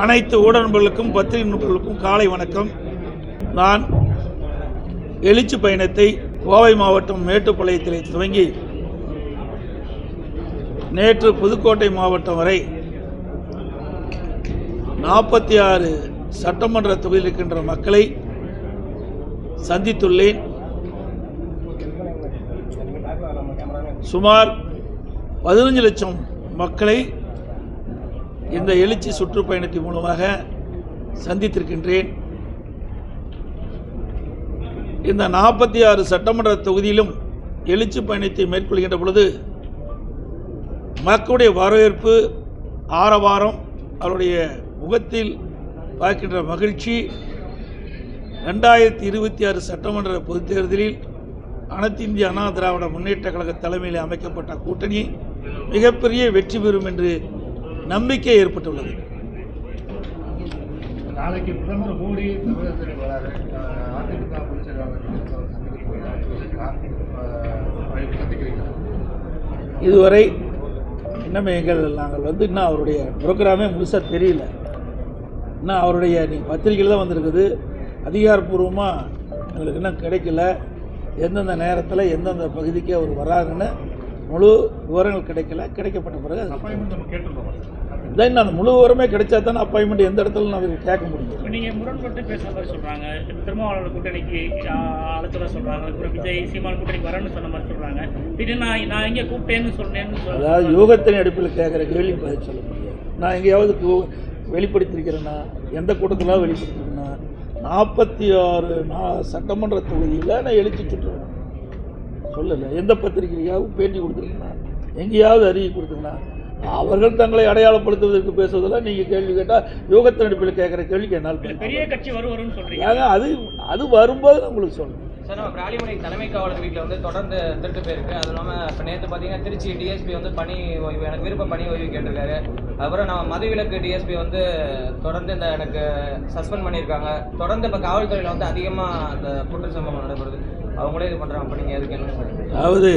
அனைத்து ஊடகங்களுக்கும் பத்திரிகை நண்பர்களுக்கும் காலை வணக்கம். நான் எழுச்சி பயணத்தை கோவை மாவட்டம் மேட்டுப்பாளையத்தில் துவங்கி நேற்று புதுக்கோட்டை மாவட்டம் வரை 46 சட்டமன்ற தொகுதியில் இருக்கின்ற மக்களை சந்தித்துள்ளேன். சுமார் 15 லட்சம் மக்களை இந்த எழுச்சி சுற்றுப்பயணத்தின் மூலமாக சந்தித்திருக்கின்றேன். இந்த 46 சட்டமன்ற தொகுதியிலும் எழுச்சி பயணத்தை மேற்கொள்கின்ற பொழுது மக்களுடைய வரவேற்பு, ஆரவாரம், அவருடைய முகத்தில் பார்க்கின்ற மகிழ்ச்சி 2026 சட்டமன்ற பொதுத் தேர்தலில் அனைத்து இந்திய அண்ணா திராவிட முன்னேற்ற கழக தலைமையில் அமைக்கப்பட்ட கூட்டணி மிகப்பெரிய வெற்றி பெறும் என்று நம்பிக்கை ஏற்பட்டுள்ளது. நாளைக்கு பிரதமர் மோடி இதுவரை இன்னும் நாங்கள் இன்னும் அவருடைய ப்ரோக்ராமே முழுசாக தெரியல. இன்னும் அவருடைய பத்திரிகையில் தான் வந்திருக்குது. அதிகாரப்பூர்வமாக எங்களுக்கு இன்னும் கிடைக்கல. எந்தெந்த நேரத்தில் எந்தெந்த பகுதிக்கு அவர் வராங்கன்னு முழு விவரங்கள் கிடைக்கப்பட்ட பிறகு தென் அந்த முழு விவரமே கிடைச்சா தானே அப்பாயின்மெண்ட் எந்த இடத்துல நான் கேட்க முடியும். நீங்கள் முரண்பட்டு பேசுகிற மாதிரி சொல்கிறாங்க. திருமாவளவன் கூட்டணிக்கு அழைச்சதாக சொல்கிறாங்க. அப்புறம் விஜய் சீமான் கூட்டணிக்கு வரணும்னு சொன்ன மாதிரி சொல்கிறாங்க. திடீர்னு நான் இங்கே கூப்பிட்டேன்னு சொன்னேன்னு அதாவது யூகத்தின் அடிப்பில் கேட்குற கேள்வி பதில் சொல்ல முடியாது. நான் எங்கேயாவது வெளிப்படுத்தியிருக்கிறேன்னா, எந்த கூட்டத்தில் வெளிப்படுத்திருக்கேன்னா, 46 சட்டமன்ற தொகுதியில் நான் எழுச்சி சுற்றுவேன் சொல்லலை. எந்த பத்திரிகையாவது பேட்டி கொடுத்துருக்கேன்னா, எங்கேயாவது அறிக்கை கொடுத்துருக்கேன்னா, அவர்கள் தங்களை அடையாளப்படுத்துவதற்கு பேசுவதில் நீங்கள் கேள்வி கேட்டால் யூகத்தின் அடிப்பில் கேட்குற கேள்விக்கு என்னால் பெரிய கட்சி வரும்னு சொல்கிறீங்க. அது வரும்போது நான் உங்களுக்கு சொல்லுவேன். சார், நம்ம பிராலிமலை தலைமை காவலர் வீட்டில் தொடர்ந்து திருட்டு போயிருக்கு. அது இல்லாமல் இப்போ நேற்று பார்த்தீங்கன்னா திருச்சி டிஎஸ்பி பணி ஓய்வு, எனக்கு விருப்ப பணி ஓய்வு கேட்டிருக்காரு. அதுக்கப்புறம் நம்ம மதுவிலக்கு டிஎஸ்பி தொடர்ந்து எனக்கு சஸ்பெண்ட் பண்ணியிருக்காங்க. தொடர்ந்து இப்போ காவல்துறையில் அதிகமாக அந்த குற்ற சம்பவம் நடைபெறுது. அவங்களே இது பண்ணுறாங்க. அப்போ நீங்கள் எதுக்கு என்ன சார்? அதாவது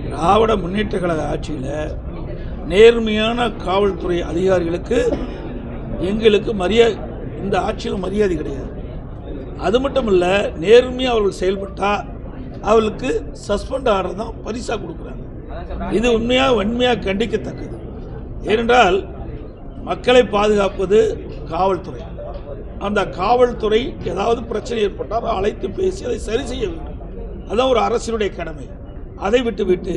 திராவிட முன்னேற்ற கழக ஆட்சியில் நேர்மையான காவல்துறை அதிகாரிகளுக்கு எங்களுக்கு மரியாதை, இந்த ஆட்சியில் மரியாதை கிடையாது. அது மட்டும் இல்லை, நேர்மையாக அவர்கள் செயல்பட்டால் அவர்களுக்கு சஸ்பெண்ட் ஆர்டர் தான் பரிசாக கொடுக்குறாங்க. இது வன்மையாக கண்டிக்கத்தக்கது. ஏனென்றால் மக்களை பாதுகாப்பது காவல்துறை. அந்த காவல்துறை ஏதாவது பிரச்சனை ஏற்பட்டால் அழைத்து பேசி அதை சரி செய்ய வேண்டும். அதுதான் ஒரு அரசினுடைய கடமை. அதை விட்டு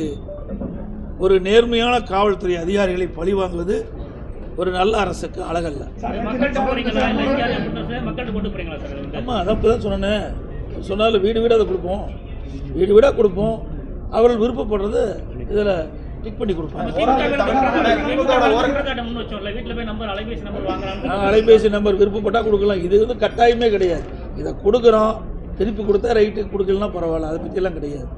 ஒரு நேர்மையான காவல்துறை அதிகாரிகளை பழிவாங்குவது ஒரு நல்ல அரசுக்கு அழகல்ல. ஆமாம், அதான் இப்போ தான் சொன்னேன். சொன்னாலும் வீடு வீடாக அதை கொடுப்போம், வீடு வீடாக கொடுப்போம். அவர்கள் விருப்பப்படுறது இதில் டிக் பண்ணி கொடுப்பாங்க. அலைபேசி நம்பர் விருப்பப்பட்டால் கொடுக்கலாம். இது கட்டாயமே கிடையாது. இதை கொடுக்குறோம், திருப்பி கொடுத்தா ரைட்டு, கொடுக்கலன்னா பரவாயில்ல, அதை பற்றியெல்லாம் கிடையாது.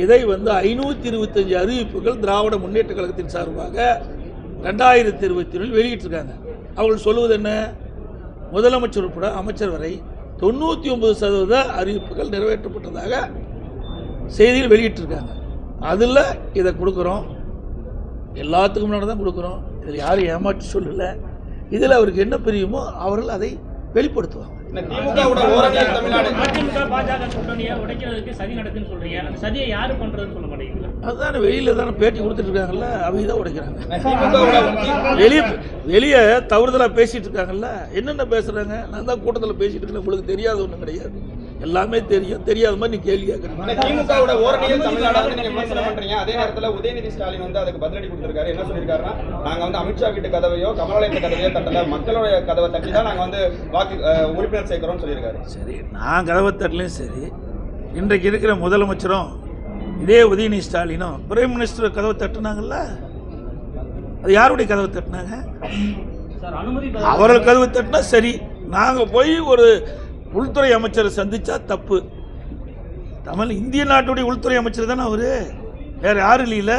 இதை 525 அறிவிப்புகள் திராவிட முன்னேற்ற கழகத்தின் சார்பாக 2021 வெளியிட்டிருக்காங்க. அவர்கள் சொல்லுவது என்ன? முதலமைச்சர் உட்பட அமைச்சர் வரை 99% அறிவிப்புகள் நிறைவேற்றப்பட்டதாக செய்தியில் வெளியிட்டிருக்காங்க. அதில் இதை கொடுக்குறோம், எல்லாத்துக்கும் முன்னாடி தான் கொடுக்குறோம். இதில் யாரும் ஏமாற்றி சொல்லலை. இதில் அவருக்கு என்ன பிரியுமோ அவர்கள் அதை வெளிப்படுத்துவாங்க. அதுதானே வெளியில தானே பேட்டி கொடுத்துட்டு இருக்காங்கல்ல, அவங்க தான் உடைக்கிறாங்க. வெளியே தவறுதலாக பேசிட்டு இருக்காங்கல்ல. என்னென்ன பேசுறாங்க? நான் தான் கூட்டத்தில் பேசிட்டு இருக்கேன். உங்களுக்கு தெரியாத ஒன்றும் கிடையாது, எல்லாமே தெரியும். தெரியாத மாதிரி நீ கேள்வி கேட்கறீங்க. திமுகவோட ஓரணியில் தமிழ்நாடு நீங்க விமர்சனம் பண்றீங்க. அதே நேரத்தில் உதயநிதி ஸ்டாலின் அதுக்கு பதிலடி கொடுத்திருக்காரு. என்ன சொல்லியிருக்காருன்னா, நாங்க அமித்ஷா வீட்டு கதவையோ கமலாலயத்து கதவையோ தட்டல, மக்களுடைய கதவை தட்டி தான் நாங்க வாக்கு உறுப்பினர் சேர்க்கிறோம்னு சொல்லியிருக்காரு. சரி, நான் கதவை தட்டலையும் சரி, இன்றைக்கு இருக்கிற முதலமைச்சரும் இதே உதயநிதி ஸ்டாலினும் பிரைம் மினிஸ்டர் கதவை தட்டுனாங்கல்ல, அது யாருடைய கதவை தட்டினாங்க? அவர்கள் கதவை தட்டினா சரி. நாங்கள் போய் ஒரு உள்துறை அமைச்சரை சந்திச்சா தப்பு. இந்திய நாட்டுடைய உள்துறை அமைச்சர் தானே அவரு, வேற யாரும் இல்லையில.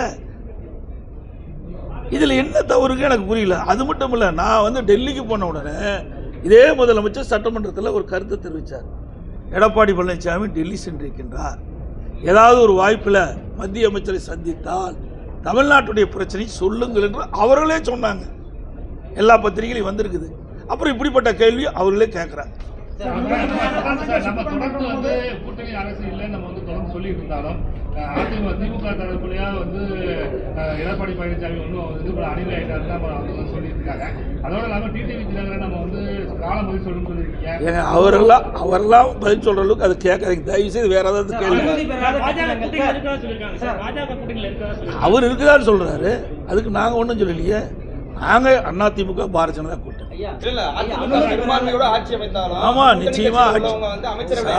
இதில் என்ன தவறுங்க எனக்கு புரியல. அது மட்டும் இல்லை, நான் டெல்லிக்கு போன உடனே இதே முதலமைச்சர் சட்டமன்றத்தில் ஒரு கருத்தை தெரிவித்தார். எடப்பாடி பழனிசாமி டெல்லி சென்றிருக்கின்றார், ஏதாவது ஒரு வாய்ப்பில் மத்திய அமைச்சரை சந்தித்தால் தமிழ்நாட்டுடைய பிரச்சனை சொல்லுங்கள் என்று அவர்களே சொன்னாங்க. எல்லா பத்திரிகையிலையும் வந்திருக்குது. அப்புறம் இப்படிப்பட்ட கேள்வி அவர்களே கேட்குறாங்க. நம்ம தொடர்ந்து வந்து கூட்டணி அரசு இல்லைன்னு நம்ம வந்து தொடர்ந்து சொல்லிட்டு இருந்தாலும் திமுக தரப்புலையா வந்து எடப்பாடி பழனிசாமி ஒன்றும் அணிமை ஆகிட்டாரு நம்ம வந்து சொல்லிட்டு இருக்காங்க. அதோட இல்லாமல் டிடிவி தினகரன் நம்ம வந்து காலம் பதில் சொல்லணும்னு சொல்லியிருக்கீங்க. ஏங்க அவரெல்லாம் பதில் சொல்கிற அளவுக்கு அது கேட்காதீங்க. தயவு செய்து வேற ஏதாவது கேள்வி. அவர் இருக்குதான்னு சொல்கிறாரு. அதுக்கு நாங்கள் ஒன்றும் சொல்லலையே. நாங்கள் அதிமுக பாரதிய ஜனதா கூட்டணி. ஆமா, நிச்சயமா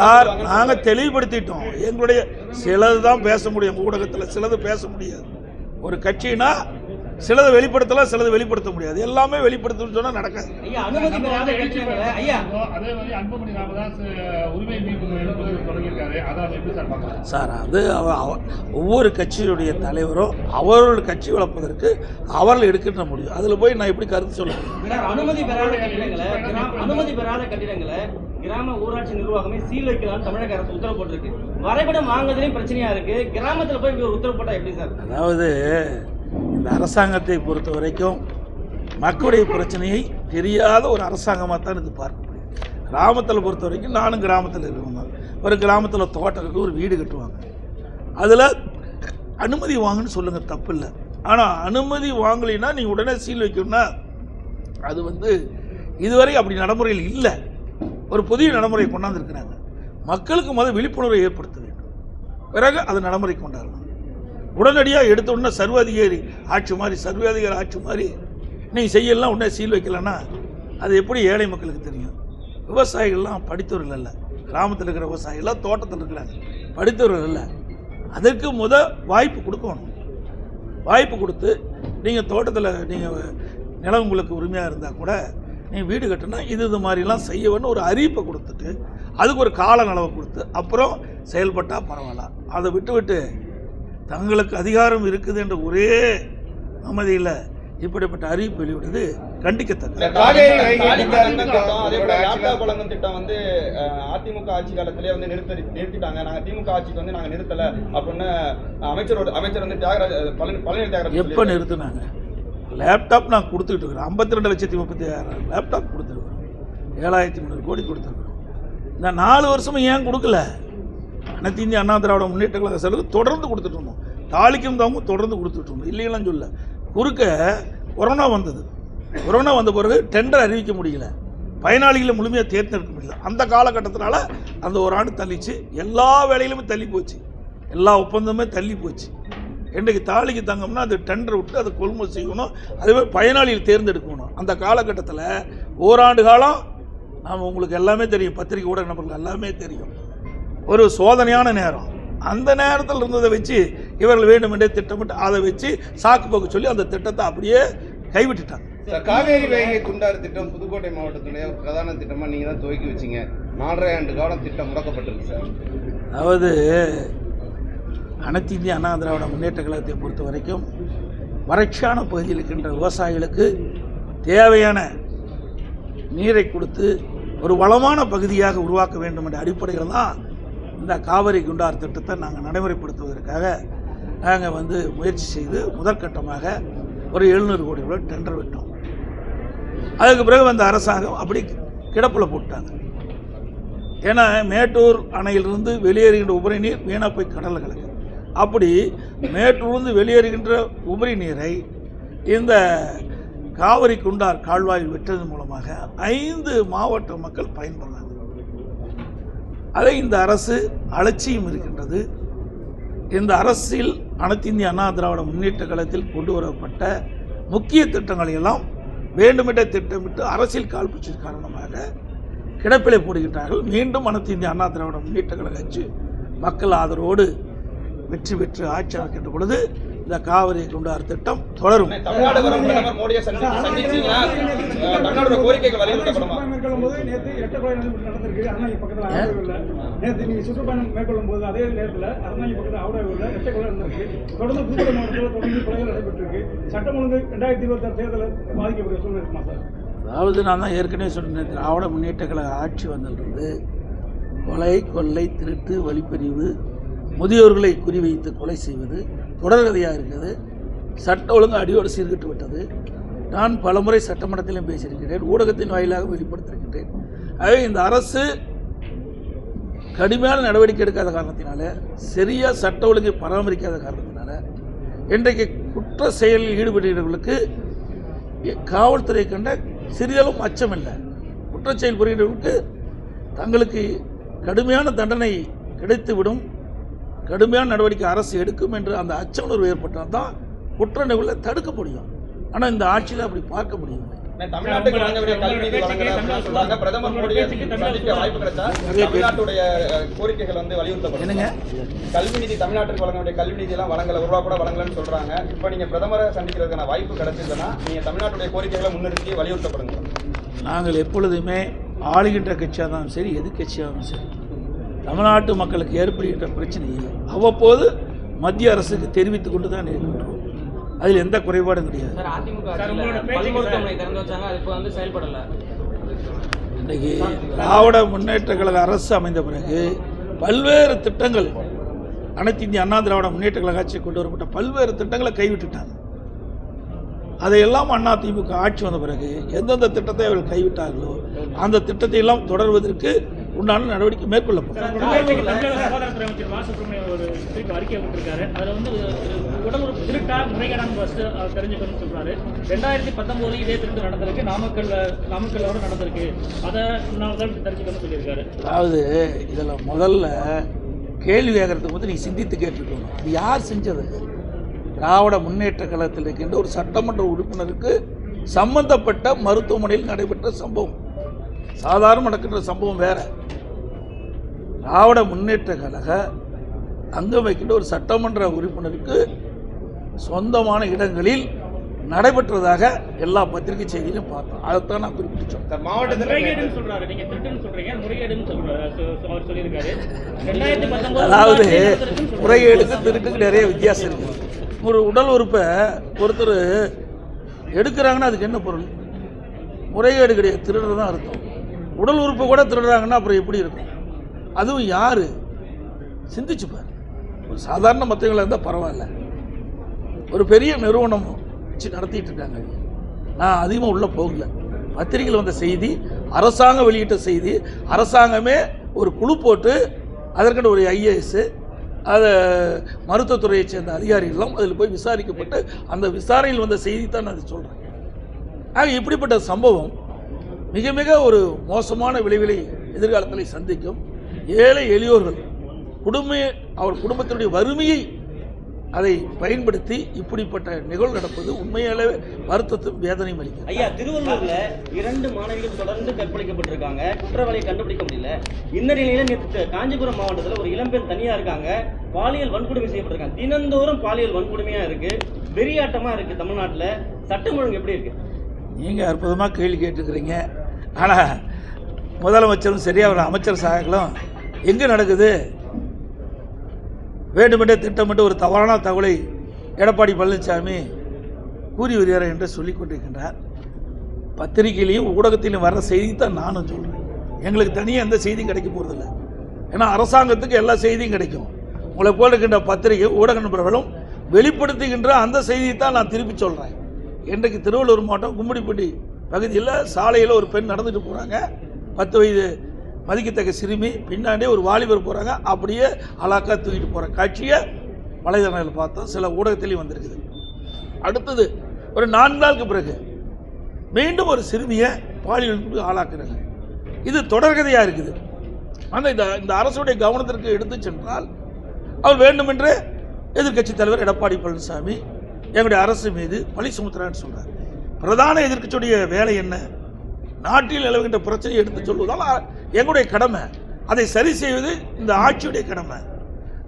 சார். நாங்கள் தெளிவுபடுத்திட்டோம். எங்களுடைய சிலது தான் பேச முடியும் ஊடகத்தில், சிலது பேச முடியாது. ஒரு கட்சினா சிலதை வெளிப்படுத்தலாம், சிலதை வெளிப்படுத்த முடியாது. எல்லாமே வெளிப்படுத்தணும்னு சொன்னா நடக்காது. சார், அது ஒவ்வொரு கட்சியுடைய தலைவரும் அவர்களுடைய கட்சி வளர்ப்பதற்கு அவர்கள் எடுக்கின்ற முடியும். அதில் போய் நான் எப்படி கருத்து சொல்லுவேன்? அனுமதி பெறாத கட்டிடங்களை கிராம ஊராட்சி நிர்வாகமே சீல் வைக்கலாம் தமிழக அரசு உத்தரவு போட்டிருக்கு. வரைபடம் வாங்குறதுலயும் பிரச்சனையா இருக்கு. கிராமத்தில் போய் ஒரு உத்தரவு போட்டா எப்படி சார்? அதாவது இந்த அரசாங்கத்தை பொறுத்த வரைக்கும் மக்களுடைய பிரச்சனையை தெரியாத ஒரு அரசாங்கமாக தான் இது பார்க்க முடியும். கிராமத்தில் பொறுத்த வரைக்கும் நானும் கிராமத்தில் இருக்கணும் தான். ஒரு கிராமத்தில் தோட்டம் இருக்கு, ஒரு வீடு கட்டுவாங்க. அதில் அனுமதி வாங்குன்னு சொல்லுங்கள், தப்பு இல்லை. ஆனால் அனுமதி வாங்கலைன்னா நீங்கள் உடனே சீல் வைக்கணும்னா அது வந்து இதுவரை அப்படி நடைமுறையில் இல்லை. ஒரு புதிய நடைமுறை கொண்டாந்துருக்கிறாங்க. மக்களுக்கு முதல் விழிப்புணர்வை ஏற்படுத்த வேண்டும், பிறகு அது நடைமுறை கொண்டாடணும். உடனடியாக எடுத்த உடனே சர்வாதிகாரி ஆட்சி மாதிரி சர்வாதிகாரி ஆட்சி மாதிரி நீங்கள் செய்யலாம், உடனே சீல் வைக்கலன்னா அது எப்படி ஏழை மக்களுக்கு தெரியும்? விவசாயிகள்லாம் படித்தவர்கள் இல்லை. கிராமத்தில் இருக்கிற விவசாயிகள்லாம் தோட்டத்தில் இருக்கிறாங்க, படித்தவர்கள் இல்லை. அதற்கு வாய்ப்பு கொடுக்கணும். வாய்ப்பு கொடுத்து நீங்கள் தோட்டத்தில் நீங்கள் நிலம் உங்களுக்கு உரிமையாக இருந்தால் கூட நீங்கள் வீடு கட்டினா இது மாதிரிலாம் செய்ய வேணும் ஒரு அறிவிப்பை கொடுத்துட்டு அதுக்கு ஒரு கால அளவை கொடுத்து அப்புறம் செயல்பட்டால் பரவாயில்ல. அதை விட்டு தங்களுக்கு அதிகாரம் இருக்குது என்ற ஒரே அமைதியில் இப்படிப்பட்ட அறிவிப்பு வெளியிடுவது கண்டிக்கத்தக்கது. திட்டம் வந்து அதிமுக ஆட்சி காலத்திலே வந்து நிறுத்திட்டாங்க. நாங்க திமுக ஆட்சிக்கு வந்து நாங்க நிறுத்தல அப்படின்னு அமைச்சர் வந்து பழனி தியாகராஜன் எப்ப நிறுத்தினாங்க? லேப்டாப் நான் கொடுத்துக்கிட்டு இருக்கிறேன். 52,36,000 லேப்டாப் கொடுத்துருக்குறோம். 7,300 கோடி கொடுத்துருக்குறோம். இந்த 4 வருஷமும் ஏன் கொடுக்கல? அனைத்து இந்திய அண்ணா திராவிட முன்னேற்ற கழக செலவு தொடர்ந்து கொடுத்துட்டு இருந்தோம். தாலிக்கும் தாங்க தொடர்ந்து கொடுத்துட்டு இருந்தோம். இல்லையெல்லாம் சொல்ல. குறுக்க கொரோனா வந்தது. கொரோனா வந்த பிறகு டெண்டர் அறிவிக்க முடியல, பயனாளிகளை முழுமையாக தேர்ந்தெடுக்க முடியல. அந்த காலகட்டத்தினால அந்த ஒரு ஆண்டு தள்ளிச்சு. எல்லா வேலையிலுமே தள்ளி போச்சு, எல்லா ஒப்பந்தமே தள்ளி போச்சு. இன்றைக்கு தாலிக்கு தங்கம்னா அது டெண்டர் விட்டு அதை கொள்முதல் செய்யணும், அதேமாதிரி பயனாளிகள் தேர்ந்தெடுக்கணும். அந்த காலகட்டத்தில் ஓராண்டு காலம் நாம் உங்களுக்கு எல்லாமே தெரியும், பத்திரிகை ஊடக நபர்களுக்கு எல்லாமே தெரியும், ஒரு சோதனையான நேரம். அந்த நேரத்தில் இருந்ததை வச்சு இவர்கள் வேண்டுமென்றே திட்டமிட்டு அதை வச்சு சாக்கு போக்கு சொல்லி அந்த திட்டத்தை அப்படியே கைவிட்டுட்டாங்க. காவேரி வைகை குண்டாறு திட்டம் புதுக்கோட்டை மாவட்டத்துடைய ஒரு பிரதான திட்டமாக நீங்கள் தான் துவக்கி வச்சிங்க. 4.5 ஆண்டு காலம் திட்டம் முடக்கப்பட்டிருக்கு சார். அதாவது அனைத்து இந்திய அண்ணா திராவிட முன்னேற்ற கழகத்தை பொறுத்த வரைக்கும் வறட்சியான பகுதியில் இருக்கின்ற விவசாயிகளுக்கு தேவையான நீரை கொடுத்து ஒரு வளமான பகுதியாக உருவாக்க வேண்டும் என்ற அடிப்படையில் தான் இந்த காவிரி குண்டார் திட்டத்தை நாங்கள் நடைமுறைப்படுத்துவதற்காக நாங்கள் முயற்சி செய்து முதற்கட்டமாக ஒரு 700 கோடி ரூபாய் டெண்டர் விட்டோம். அதுக்கு பிறகு அந்த அரசாங்கம் அப்படி கிடப்பில் போட்டாங்க. ஏன்னா மேட்டூர் அணையிலிருந்து வெளியேறுகின்ற உபரி நீர் வீணாக போய் கடலில் கலக்கு. அப்படி மேட்டூர்ந்து வெளியேறுகின்ற உபரி நீரை இந்த காவிரி குண்டார் கால்வாயில் விட்டதன் மூலமாக 5 மாவட்ட மக்கள் பயன்படுறாங்க. அதை இந்த அரசு அலட்சியம் இருக்கின்றது. இந்த அரசில் அனைத்து இந்திய அண்ணா திராவிட முன்னேற்ற கழகத்தில் கொண்டு வரப்பட்ட முக்கிய திட்டங்களை எல்லாம் வேண்டுமென்றே திட்டமிட்டு அரசியல் காழ்ப்புணர்ச்சி காரணமாக கிடப்பிலை போடுகின்றார்கள். மீண்டும் அனைத்து இந்திய அண்ணா திராவிட முன்னேற்ற கழக ஆட்சி மக்கள் ஆதரவோடு வெற்றி பெற்று ஆட்சி அமைக்கின்ற பொழுது இந்த காவிரி குண்டார் திட்டம் தொடரும். சுற்றுப்பயணம் மேற்கொள்ளும் போது அதே நேரத்தில் அரணாங்கி பக்கத்தில் ஆவடாவில் இரட்டை கொலை நடந்திருக்கு. தொடர்ந்து புதுக்கோட்டை மாவட்டத்தில் தொடர்ந்து கொலைகள் நடைபெற்றிருக்கு. சட்டம் ஒழுங்கு 2026 தேர்தலில் பாதிக்கப்பட்ட சூழ்நிலை இருக்குமா சார்? அதாவது நான் தான் ஏற்கனவே சொன்னேன், திராவிட முன்னேற்ற கழக ஆட்சி வந்திருந்து கொலை, கொள்ளை, திருட்டு, வழிப்பறிவு, முதியோர்களை குறிவைத்து கொலை செய்வது தொடர்கதையாக இருக்குது. சட்ட ஒழுங்கு அடியோடு சீர்கட்டு விட்டது. நான் பலமுறை சட்டமன்றத்திலும் பேசியிருக்கிறேன், ஊடகத்தின் வாயிலாக வெளிப்படுத்தியிருக்கின்றேன். ஆகவே இந்த அரசு கடுமையான நடவடிக்கை எடுக்காத காரணத்தினால, சரியாக சட்ட ஒழுங்கை பராமரிக்காத காரணத்தினால இன்றைக்கு குற்ற செயலில் ஈடுபடுகிறவர்களுக்கு காவல்துறை கண்ட சிறிதளவும் அச்சமில்லை. குற்றச்செயல் புரிகிறவர்களுக்கு தங்களுக்கு கடுமையான தண்டனை கிடைத்துவிடும், கடுமையான நடவடிக்கை அரசு எடுக்கும் என்று அந்த அச்ச உணர்வு ஏற்பட்டால் தான் குற்ற நிகழ்வுகளை தடுக்க முடியும். ஆனால் இந்த ஆட்சியில் அப்படி பார்க்க முடியும். தமிழ்நாட்டுக்கு வழங்க வேண்டிய கல்வி நிதி வழங்குறதா சொல்றாங்க. பிரதமர் மோடியை சந்திக்க வாய்ப்பு கிடைச்சா தமிழ்நாட்டுடைய கோரிக்கைகள் வந்து வலியுறுத்தப்படும். என்னங்க கல்வி நிதி தமிழ்நாட்டுக்கு வழங்க வேண்டிய கல்வி நிதி எல்லாம் வழங்கல, ஒரு ரூபா கூட வழங்கலன்னு சொல்றாங்க. இப்போ நீங்க பிரதமரை சந்திக்கிறதுக்கான வாய்ப்பு கிடைச்சதுன்னா நீங்க தமிழ்நாட்டுடைய கோரிக்கைகளை முன்னிறுத்தி வலியுறுத்தப்படுங்க. நாங்கள் எப்பொழுதுமே ஆளுகின்ற கட்சியாகவும் சரி, எதிர்கட்சியாகவும் சரி, தமிழ்நாட்டு மக்களுக்கு ஏற்படுகின்ற பிரச்சனையை அவ்வப்போது மத்திய அரசுக்கு தெரிவித்துக் கொண்டு தான் இருக்கின்றோம். அதில் எந்த குறைபாடும் கிடையாது. இன்றைக்கு திராவிட முன்னேற்ற கழக அரசு அமைந்த பிறகு பல்வேறு திட்டங்கள், அனைத்து இந்திய அண்ணா திராவிட முன்னேற்ற கழக ஆட்சியை கொண்டு வரப்பட்ட பல்வேறு திட்டங்களை கைவிட்டுட்டாங்க. அதையெல்லாம் அதிமுக ஆட்சி வந்த பிறகு எந்தெந்த திட்டத்தை அவர்கள் கைவிட்டார்களோ அந்த திட்டத்தை எல்லாம் தொடர்வதற்கு உண்டான நடவடிக்கை மேற்கொள்ளப்படும். சுகாதாரத்துறை அமைச்சர் மா சுப்பிரமணியன் ஒரு அறிக்கை விட்டுருக்காரு. அதில் வந்து உடல் உறுப்பு திருட்டா முறைகேடான ஃபர்ஸ்ட் தெரிஞ்சுக்கணும்னு சொல்றாரு. 2019 இதே திருட்டு நடந்திருக்கு, நாமக்கல்லோட நடந்திருக்கு, அதை தெரிஞ்சுக்கணும்னு சொல்லியிருக்காரு. அதாவது இதில் முதல்ல கேள்வி கேட்கறதுக்கு வந்து நீங்கள் சிந்தித்து கேட்டுருக்கணும். இது யார் செஞ்சது? திராவிட முன்னேற்ற கழகத்தில் இருக்கின்ற ஒரு சட்டமன்ற உறுப்பினருக்கு சம்பந்தப்பட்ட மருத்துவமனையில் நடைபெற்ற சம்பவம். சாதாரண நடக்கின்ற சம்பவம் வேற. திராவிட முன்னேற்ற கழக அங்கம் வைக்கின்ற ஒரு சட்டமன்ற உறுப்பினருக்கு சொந்தமான இடங்களில் நடைபெற்றதாக எல்லா பத்திரிகை செய்தியிலும் பார்த்தோம். அதைத்தான் நான் குறிப்பிட்டு சொன்னேன். அதாவது முறைகேடுக்கு திருட்டுக்கு நிறைய வித்தியாசம் இருக்குது. ஒரு உடல் உறுப்பை ஒருத்தர் எடுக்கிறாங்கன்னா அதுக்கு என்ன பொருள்? முறைகேடு கிடையாது, திருடுறது தான் அர்த்தம். உடல் உறுப்பை கூட திருடுறாங்கன்னா அப்புறம் எப்படி இருக்கும்? அதுவும் யார் சிந்திச்சுப்பார். ஒரு சாதாரண மற்றவங்களாக இருந்தால் பரவாயில்ல, ஒரு பெரிய நிறுவனம் வச்சு நடத்திட்டு இருக்காங்க. நான் அதிகமாக உள்ளே போகல. பத்திரிகையில் வந்த செய்தி, அரசாங்கம் வெளியிட்ட செய்தி, அரசாங்கமே ஒரு குழு போட்டு அதற்கென்று ஒரு ஐஏஎஸ், அதை மருத்துவத்துறையை சேர்ந்த அதிகாரிகளும் அதில் போய் விசாரிக்கப்பட்டு அந்த விசாரணையில் வந்த செய்தி தான் நான் சொல்கிறேன். ஆக இப்படிப்பட்ட சம்பவம் மிக மிக ஒரு மோசமான விளைவுகளை எதிர்காலத்தில் சந்திக்கும். ஏழை எளியோர்கள் அவர் குடும்பத்தினுடைய வறுமையை அதை பயன்படுத்தி இப்படிப்பட்ட நிகழ்வு நடப்பது உண்மையாலே வருத்தத்தும் வேதனையும் அளிக்கும். ஐயா, திருவள்ளூர்ல 2 மாணவிகள் தொடர்ந்து கற்பழிக்கப்பட்டிருக்காங்க, குற்றவாளியை கண்டுபிடிக்க முடியல. இந்த நிலையில நேற்று காஞ்சிபுரம் மாவட்டத்தில் ஒரு இளம்பெண் தனியா இருக்காங்க, பாலியல் வன்கொடுமை செய்யப்பட்டிருக்காங்க. தினந்தோறும் பாலியல் வன்கொடுமையா இருக்கு, வெறியாட்டமா இருக்கு. தமிழ்நாட்டில் சட்டம் ஒழுங்கு எப்படி இருக்கு? நீங்கள் அற்புதமாக கேள்வி கேட்டுக்கிறீங்க. ஆனால் முதலமைச்சரும் சரி, அவர் அமைச்சர் சகாக்களும் எங்கே நடக்குது? வேண்டுமென்றே திட்டமிட்டு ஒரு தவறான தகவலை எடப்பாடி பழனிசாமி கூறி வருகிறார் என்று சொல்லிக் கொண்டிருக்கின்றார். பத்திரிகையிலையும் ஊடகத்திலையும் வர்ற செய்தி தான் நானும் சொல்கிறேன். எங்களுக்கு தனியாக எந்த செய்தியும் கிடைக்க போகிறதில்ல. ஏன்னா அரசாங்கத்துக்கு எல்லா செய்தியும் கிடைக்கும். உங்களை போல் இருக்கின்ற பத்திரிகை ஊடக நண்பர்களும் வெளிப்படுத்துகின்ற அந்த செய்தியை தான் நான் திருப்பி சொல்கிறேன். இன்றைக்கு திருவள்ளூர் மாவட்டம் கும்மிடிப்பட்டி பகுதியில் சாலையில் ஒரு பெண் நடந்துட்டு போகிறாங்க. 10 வயது மதிக்கத்தக்க சிறுமி, பின்னாடியே ஒரு வாலிபர் போகிறாங்க. அப்படியே அலாக்கா தூக்கிட்டு போகிற காட்சியை வலைதளங்களில் பார்த்தோம், சில ஊடகத்திலையும் வந்திருக்குது. அடுத்தது ஒரு 4 நாளுக்கு பிறகு மீண்டும் ஒரு சிறுமியை பாலியலுக்கு ஆளாக்குறாங்க. இது தொடர்கதையாக இருக்குது. ஆனால் இந்த அரசுடைய கவனத்திற்கு எடுத்து சென்றால் அவர் வேண்டுமென்றே எதிர்க்கட்சித் தலைவர் எடப்பாடி பழனிசாமி எங்களுடைய அரசு மீது பழி சுமத்துறான்னு சொல்கிறார். பிரதான எதிர்க்கட்சியுடைய வேலை என்ன? நாட்டில் நிலவுகின்ற பிரச்சனையை எடுத்து சொல்வதால் எங்களுடைய கடமை, அதை சரி செய்வது இந்த ஆட்சியுடைய கடமை.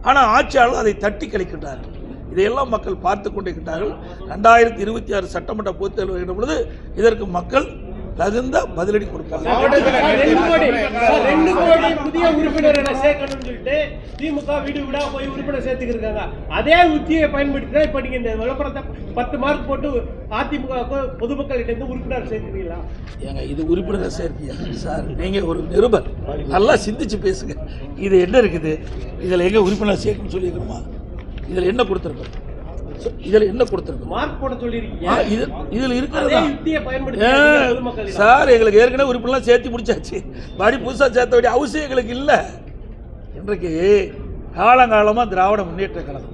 ஆனால் ஆட்சியாளர்கள் அதை தட்டி கழிக்கின்றார்கள். இதையெல்லாம் மக்கள் பார்த்து கொண்டிருக்கின்றார்கள். 2026 சட்டமன்ற பொதுத் தேர்தல் வருகின்ற பொழுது இதற்கு மக்கள் தகுந்த பதிலடி கொடுப்பாங்க. 2 கோடி புதிய உறுப்பினர்களை சேர்க்கணும்னு சொல்லிட்டு திமுக வீடு வீடா போய் உறுப்பினர் சேர்த்துக்கிருக்காங்க. அதே உத்தியை பயன்படுத்தி தான் இப்போ நீங்க இந்த விளம்பரத்தை 10 மார்க் போட்டு அதிமுக பொதுமக்களிட்ட உறுப்பினர் சேர்க்கிறீங்களா? ஏங்க, இது உறுப்பினர் சேர்க்கையா சார்? நீங்க ஒரு நிருபர், நல்லா சிந்திச்சு பேசுங்க. இது என்ன இருக்குது? இதில் எங்க உறுப்பினர் சேர்க்கணும்னு சொல்லியிருக்கணுமா? இதில் என்ன கொடுத்துருக்கோம்? இதில் என்ன கொடுத்துருக்கு மார்க் போட சொல்லியிருக்கீங்க. இதில் இருக்கிறது அதே யுக்தியை பயன்படுத்தி பொதுமக்கள் சார். எங்களுக்கு ஏற்கனவே உறுப்பினர்லாம் சேர்த்து முடிச்சாச்சு. மறுபடி புதுசாக சேர்த்த வேண்டிய அவசியம் எங்களுக்கு இல்லை. இன்றைக்கு காலங்காலமாக திராவிட முன்னேற்ற கழகம்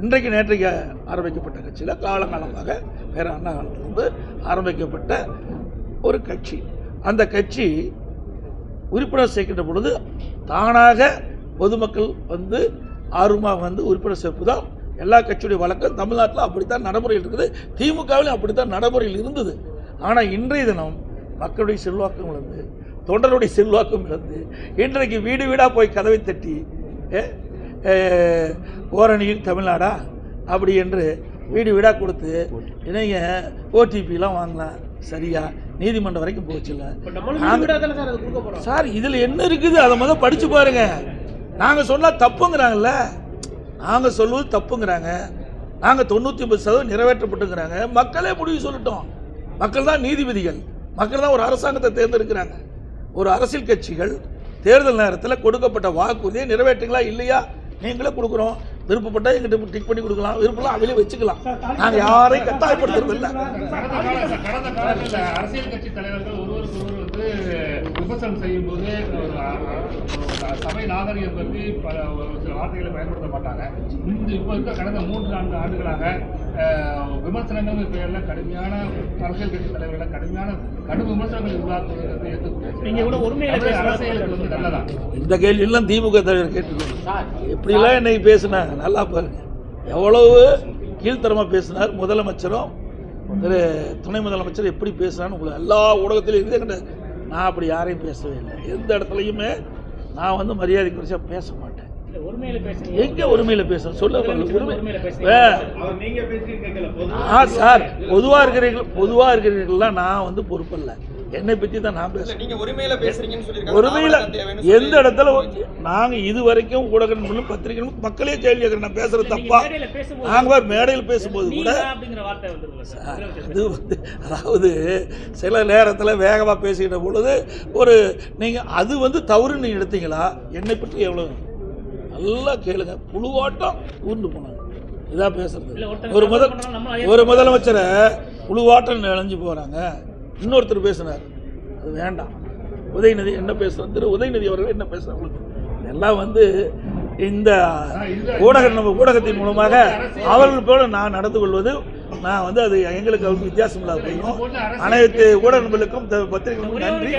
இன்றைக்கு நேற்றைக்கு ஆரம்பிக்கப்பட்ட கட்சியில் காலங்காலமாக வேறு அண்ணா காலத்திலிருந்து ஆரம்பிக்கப்பட்ட ஒரு கட்சி. அந்த கட்சி உறுப்பினர் சேர்க்கின்ற பொழுது தானாக பொதுமக்கள் வந்து ஆர்வமாக வந்து உறுப்பினர் சேர்ப்பு தான் எல்லா கட்சியுடைய வழக்கம். தமிழ்நாட்டில் அப்படித்தான் நடைமுறையில் இருக்குது, திமுகவிலும் அப்படித்தான் நடைமுறையில் இருந்தது. ஆனால் இன்றைய தினம் மக்களுடைய செல்வாக்கம் இழந்து, தொண்டருடைய செல்வாக்கம் இழந்து, இன்றைக்கு வீடு வீடாக போய் கதவை தட்டி ஓரணியில் தமிழ்நாடா அப்படி என்று வீடு வீடாக கொடுத்து இணைய ஓடிபிலாம் வாங்கலாம். சரியா? நீதிமன்றம் வரைக்கும் போச்சுல்ல சார். இதில் என்ன இருக்குது அதை முதல் படித்து பாருங்க. நாங்கள் சொன்னால் தப்புங்கிறாங்கல்ல, நாங்கள் சொல்லுவது தப்புங்கிறாங்க. நாங்கள் 99% நிறைவேற்றப்பட்டுங்கிறாங்க. மக்களே முடிவு சொல்லட்டும். மக்கள் தான் நீதிபதிகள். மக்கள் தான் ஒரு அரசாங்கத்தை தேர்ந்தெடுக்கிறாங்க. ஒரு அரசியல் கட்சிகள் தேர்தல் நேரத்தில் கொடுக்கப்பட்ட வாக்குறுதியை நிறைவேற்றுங்களா இல்லையா நீங்களே கொடுக்குறோம். விருப்பப்பட்டால் எங்கிட்ட டிக் பண்ணி கொடுக்கலாம், விருப்பம் அவங்களே வச்சுக்கலாம். நாங்கள் யாரையும் கட்டாயப்படுத்துறது இல்லை. கடந்த காலத்தில் அரசியல் கட்சி தலைவர்கள் ஒருவருக்கு ஒருவர் வந்து விமர்சனம் செய்யும் போது சபை நாகரிகம் பற்றி பல சில வார்த்தைகளை பயன்படுத்த மாட்டாங்க. இப்போ இருக்க கடந்த 3-4 ஆண்டுகளாக விமர்சனங்கள் பெயரில் கடுமையான அரசியல் கட்சி தலைவர்களை கடும் விமர்சனங்கள் உருவாக்குவது ஏற்றுக்கொள்ள அரசியலுக்கு வந்து நல்லதா? இந்த கேள்வியெல்லாம் திமுக தலைவர் கேட்டுக்கோங்க. எப்படிலாம் என்னை பேசினாங்க நல்லா பாருங்க. எவ்வளவு கீழ்த்தரமாக பேசினார் முதலமைச்சரும் துணை முதலமைச்சர் எப்படி பேசினான்னு உங்களுக்கு எல்லா ஊடகத்திலும் இருந்து. நான் அப்படி யாரையும் பேசவே இல்லை. எந்த இடத்துலையுமே நான் வந்து மரியாதை குறிச்சா பேச மாட்டேன். எங்க உரிமையில பேச சொல்ல சார். பொதுவா இருக்கிறீர்கள் நான் வந்து பொறுப்பல்ல. என்னை பற்றி தான் நான் பேசுறேன். உரிமையில எந்த இடத்துல நாங்க இதுவரைக்கும் ஊடகங்களும் பத்திரிகைகளும் மக்களே கேள்வி கேட்கிறேன். நான் பேசுறது தப்பா? நாங்க மேடையில் பேசும்போது கூட அது வந்து அதாவது சில நேரத்தில் வேகமாக பேசுகிற பொழுது ஒரு நீங்கள் அது வந்து தவறுன்னு நீங்கள் எடுத்தீங்களா? என்னை பற்றி எவ்வளோ நல்லா கேளுங்க. புழுவாட்டம் ஊர்ந்து போனாங்க. இதான் பேசுறது. ஒரு முதலமைச்சரை புழுவாட்டம் நினைஞ்சு போகிறாங்க. இன்னொருத்தர் பேசினார், அது வேண்டாம். உதயநிதி என்ன பேசுறது, உதயநிதி அவர்கள் என்ன பேசுறாங்க எல்லாம் வந்து இந்த ஊடகத்தின் மூலமாக அவர்கள் போல நான் நடந்து கொள்வது நான் வந்து அது எங்களுக்கு அவருக்கு வித்தியாசம் இல்லாத போயிடும். அனைத்து ஊடகங்களுக்கும் பத்திரிகைகளுக்கும் நன்றி.